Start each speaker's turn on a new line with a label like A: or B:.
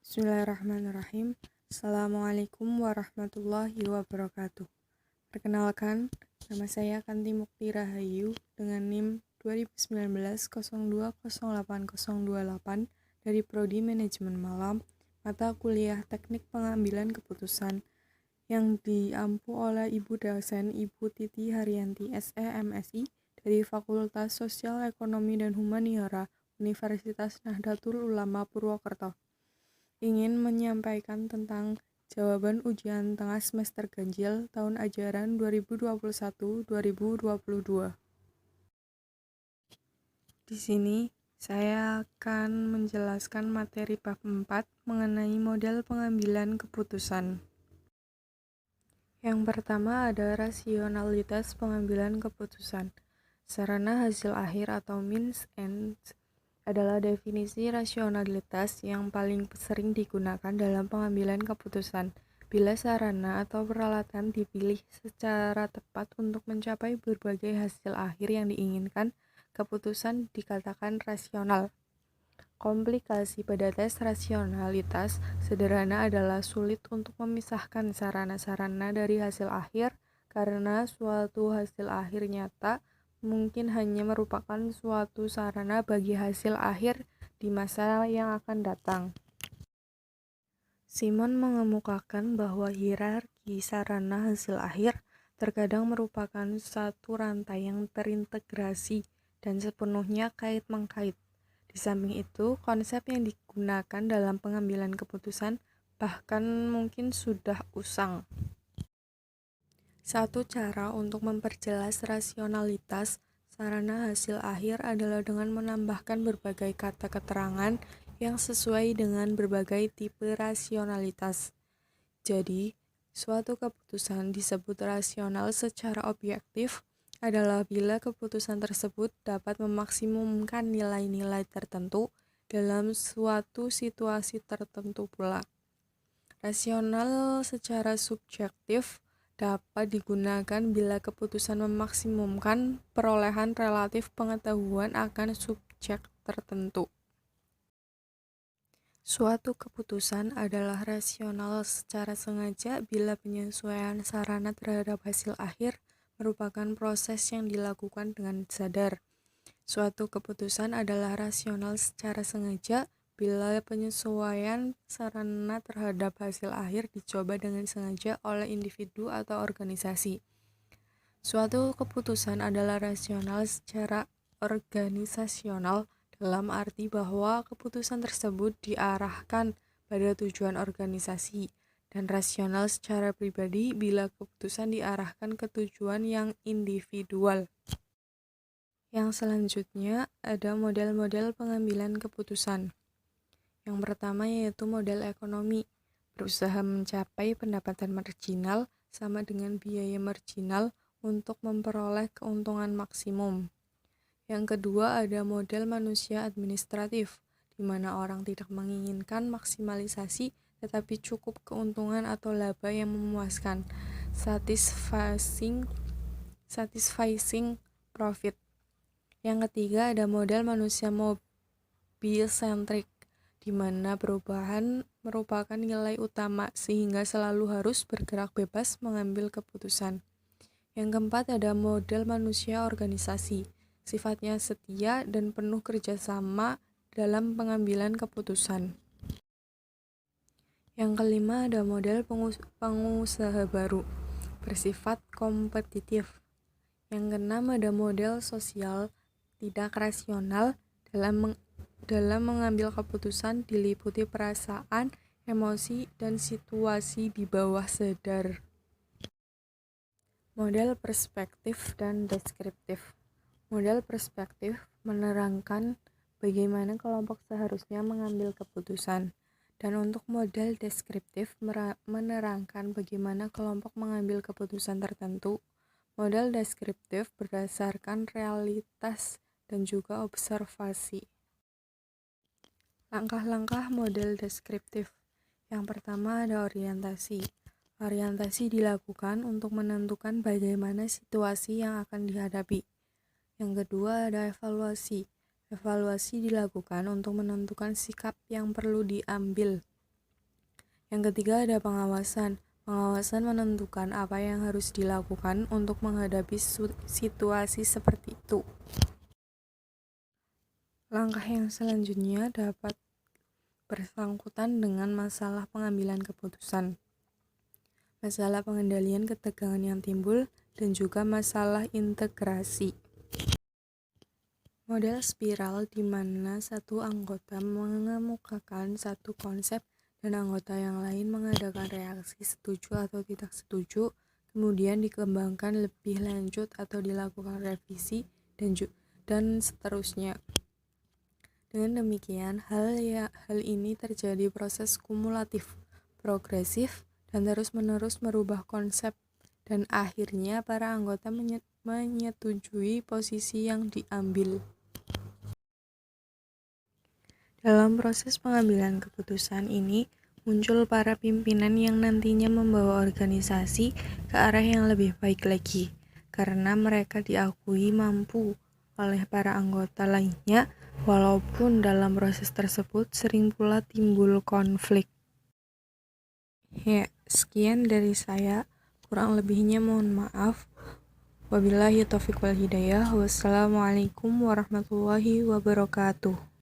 A: Bismillahirrahmanirrahim. Assalamualaikum warahmatullahi wabarakatuh. Perkenalkan, nama saya Kanti Mukti Rahayu dengan NIM 2019 020828 dari Prodi Manajemen Malam, mata kuliah Teknik Pengambilan Keputusan yang diampu oleh Ibu dosen Ibu Titi Haryanti SE MSI dari Fakultas Sosial Ekonomi dan Humaniora Universitas Nahdlatul Ulama Purwokerto. Ingin menyampaikan tentang jawaban ujian tengah semester ganjil tahun ajaran 2021-2022. Di sini saya akan menjelaskan materi bab 4 mengenai model pengambilan keputusan. Yang pertama ada rasionalitas pengambilan keputusan. Sarana hasil akhir atau means end adalah definisi rasionalitas yang paling sering digunakan dalam pengambilan keputusan. Bila sarana atau peralatan dipilih secara tepat untuk mencapai berbagai hasil akhir yang diinginkan, keputusan dikatakan rasional. Komplikasi pada tes rasionalitas sederhana adalah sulit untuk memisahkan sarana-sarana dari hasil akhir karena suatu hasil akhir nyata mungkin hanya merupakan suatu sarana bagi hasil akhir di masa yang akan datang. Simon mengemukakan bahwa hierarki sarana hasil akhir terkadang merupakan satu rantai yang terintegrasi dan sepenuhnya kait-mengkait. Di samping itu, konsep yang digunakan dalam pengambilan keputusan bahkan mungkin sudah usang. Satu cara untuk memperjelas rasionalitas sarana hasil akhir adalah dengan menambahkan berbagai kata keterangan yang sesuai dengan berbagai tipe rasionalitas. Jadi, suatu keputusan disebut rasional secara objektif adalah bila keputusan tersebut dapat memaksimumkan nilai-nilai tertentu dalam suatu situasi tertentu pula. Rasional secara subjektif dapat digunakan bila keputusan memaksimumkan perolehan relatif pengetahuan akan subjek tertentu. Suatu keputusan adalah rasional secara sengaja bila penyesuaian sarana terhadap hasil akhir merupakan proses yang dilakukan dengan sadar. Suatu keputusan adalah rasional secara sengaja bila penyesuaian sarana terhadap hasil akhir dicoba dengan sengaja oleh individu atau organisasi. Suatu keputusan adalah rasional secara organisasional dalam arti bahwa keputusan tersebut diarahkan pada tujuan organisasi, dan rasional secara pribadi bila keputusan diarahkan ke tujuan yang individual. Yang selanjutnya ada model-model pengambilan keputusan. Yang pertama yaitu model ekonomi, berusaha mencapai pendapatan marginal sama dengan biaya marginal untuk memperoleh keuntungan maksimum. Yang kedua ada model manusia administratif, di mana orang tidak menginginkan maksimalisasi tetapi cukup keuntungan atau laba yang memuaskan, satisfying profit. Yang ketiga ada model manusia mobil-centric, di mana perubahan merupakan nilai utama sehingga selalu harus bergerak bebas mengambil keputusan. Yang keempat ada model manusia organisasi, sifatnya setia dan penuh kerjasama dalam pengambilan keputusan. Yang kelima ada model pengusaha baru, bersifat kompetitif. Yang keenam ada model sosial, tidak rasional dalam mengambil keputusan diliputi perasaan, emosi, dan situasi di bawah sadar. Model perspektif dan deskriptif. Model perspektif menerangkan bagaimana kelompok seharusnya mengambil keputusan, dan untuk model deskriptif menerangkan bagaimana kelompok mengambil keputusan tertentu. Model deskriptif berdasarkan realitas dan juga observasi. Langkah-langkah model deskriptif. Yang pertama ada orientasi. Orientasi dilakukan untuk menentukan bagaimana situasi yang akan dihadapi. Yang kedua ada evaluasi. Evaluasi dilakukan untuk menentukan sikap yang perlu diambil. Yang ketiga ada pengawasan. Pengawasan menentukan apa yang harus dilakukan untuk menghadapi situasi seperti itu. Langkah yang selanjutnya dapat bersangkutan dengan masalah pengambilan keputusan, masalah pengendalian ketegangan yang timbul, dan juga masalah integrasi. Model spiral di mana satu anggota mengemukakan satu konsep dan anggota yang lain mengadakan reaksi setuju atau tidak setuju, kemudian dikembangkan lebih lanjut atau dilakukan revisi dan seterusnya. Dengan demikian, hal ini terjadi proses kumulatif, progresif, dan terus-menerus merubah konsep, dan akhirnya para anggota menyetujui posisi yang diambil. Dalam proses pengambilan keputusan ini, muncul para pimpinan yang nantinya membawa organisasi ke arah yang lebih baik lagi, karena mereka diakui mampu oleh para anggota lainnya, walaupun dalam proses tersebut sering pula timbul konflik. Ya, sekian dari saya, kurang lebihnya mohon maaf. Wabillahi taufiq wal hidayah. Wassalamualaikum warahmatullahi wabarakatuh.